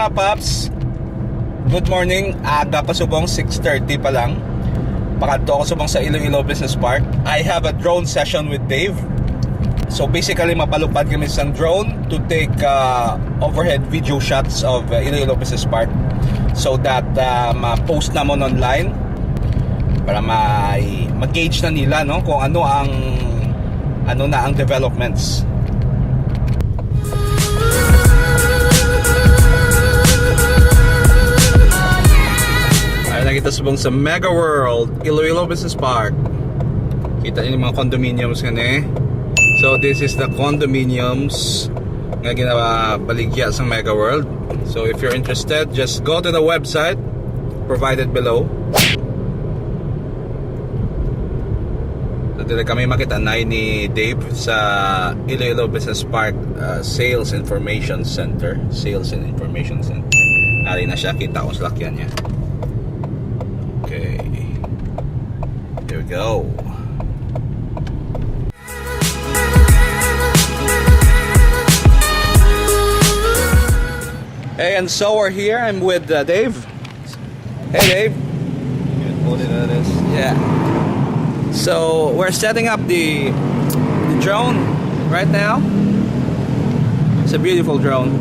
mga paps, good morning. Aga pa subong, 6:30 pa lang. Pakadto ako subong sa Iloilo Business Park. I have a drone session with Dave. So basically mapalupad kami sa drone to take overhead video shots of Iloilo Business Park so that ma-post namon online para mag-gauge na nila, no, kung ano ang developments. Nakita subong sa Mega World, Iloilo Business Park. Kita niyo yung mga condominiums nga. So this is the condominiums nga ginabaligya sa Mega World. So if you're interested, just go to the website provided below. So dito kami makita na ni Dave sa Iloilo Business Park Sales Information Center. Sales and Information Center. Ari na siya, kita ko sa lakyan niya. Okay, here we go. Hey, and so we're here. I'm with Dave. Hey, Dave. Good morning, Ernest. Yeah. So we're setting up the drone right now. It's a beautiful drone.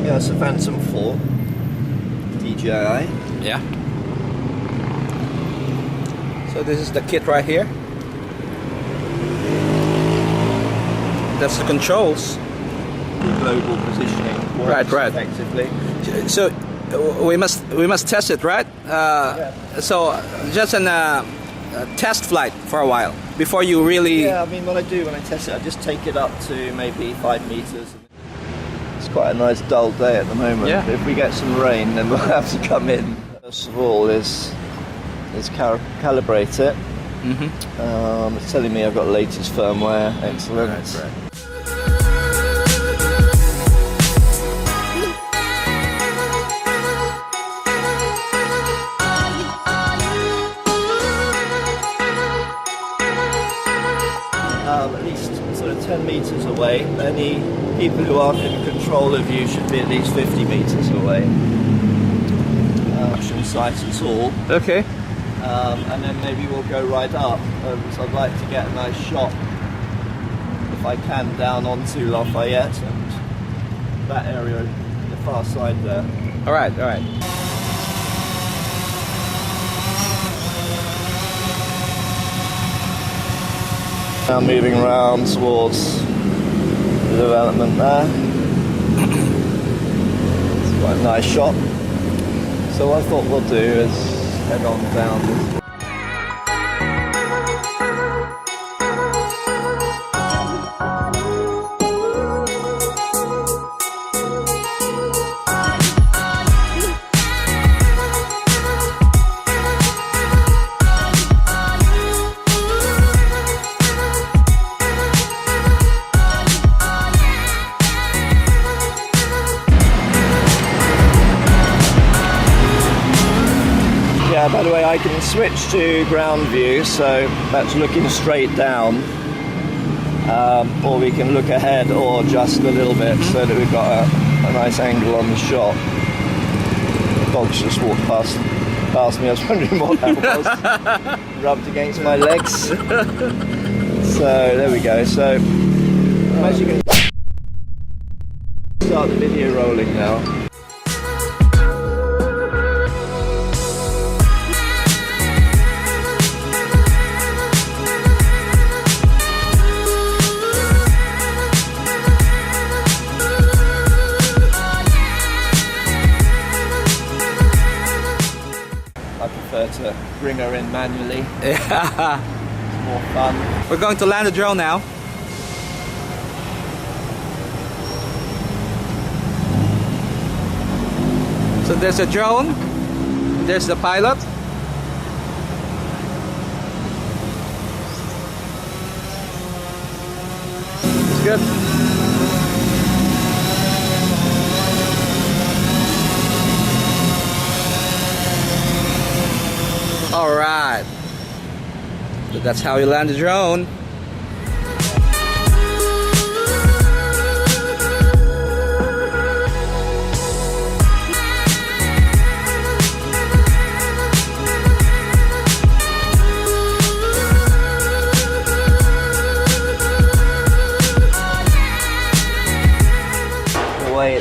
Yeah, it's a Phantom 4. DJI. Yeah. So this is the kit right here. That's the controls. Global positioning works Right. effectively. So we must test it, right? Yeah. So just a test flight for a while before you really. Yeah, I mean, what I do when I test it, I just take it up to maybe 5 meters. It's quite a nice dull day at the moment. Yeah. If we get some rain, then we'll have to come in. First of all, is calibrate it. Mm-hmm. It's telling me I've got latest firmware. Excellent. Right. At least sort of 10 meters away. Any people who aren't in control of you should be at least 50 meters away. From sight at all. Okay. And then maybe we'll go right up. So I'd like to get a nice shot, if I can, down onto Lafayette and that area, the far side there. All right. Now moving around towards the development there. It's quite a nice shot. So what I thought we'll do is head on down this. By the way, I can switch to ground view, so that's looking straight down, or we can look ahead or just a little bit so that we've got a nice angle on the shot. The dogs just walked past me. I was wondering what that was. Rubbed against my legs. So there we go. So as you can start the video rolling now. To bring her in manually. Yeah. It's more fun. We're going to land the drone now. So there's a drone, there's the pilot. It's good. All right. So that's how you land a drone.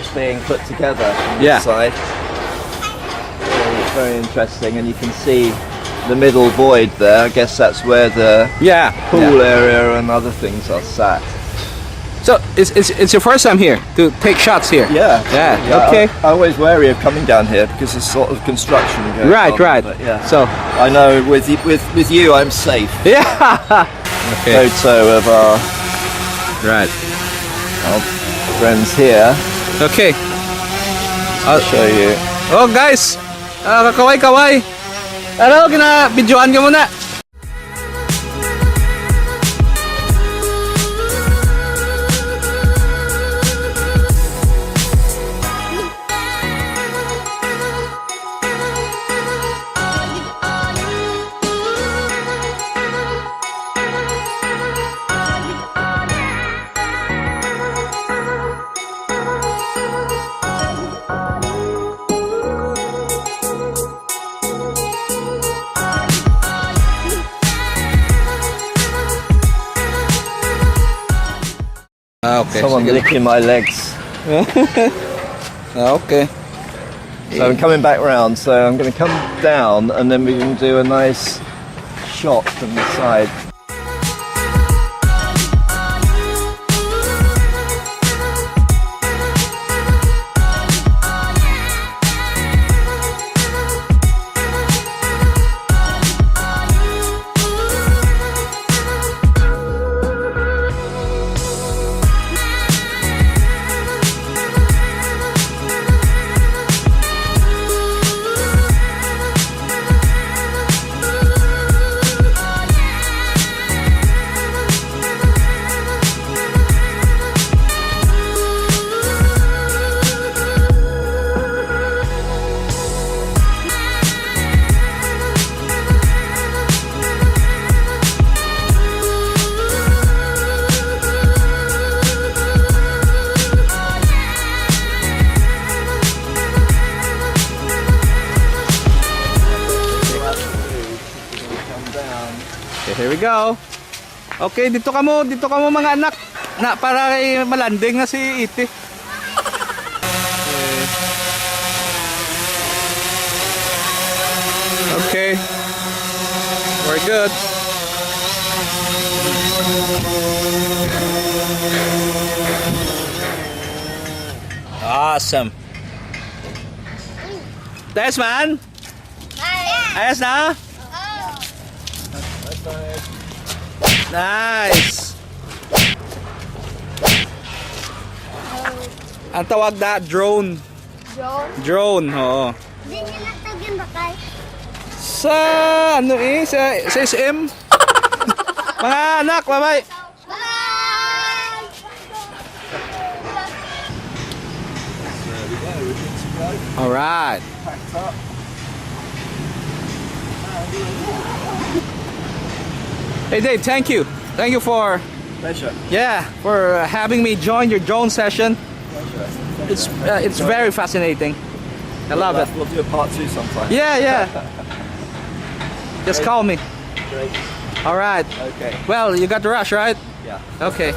that's being put together on Yeah. this side. Very, very interesting, and you can see the middle void there. I guess that's where the Yeah. pool area and other things are sat. So it's your first time here to take shots here. Yeah. Yeah. Okay. I'm always wary of coming down here because there's sort of construction going Right. on. Right. But yeah. So I know with you I'm safe. yeah. Okay. Photo of our Right. friends here. Okay. I'll show you. Oh guys, kaway. Ano, gina-videoan ka muna. Okay. Someone licking my legs. Okay. So I'm coming back round, so I'm going to come down and then we can do a nice shot from the side. Okay, here we go. Okay, dito ka mo mga anak. Na para kay malanding na si Iti. Okay. We're good. Awesome. Thanks, man. Ayos na? Nice. Ang tawag na drone. Drone, oo. Hindi nyo natagin ba kayo? Sa ano sa SM. Mga anak, bye-bye. Bye! All right. Hey Dave, thank you. Thank you for Pleasure. for having me join your drone session. It's very fascinating. I love it. We'll do a part 2 sometime. Yeah. Just call me. Great. All right. Okay. Well, you got the rush, right? Yeah. Okay.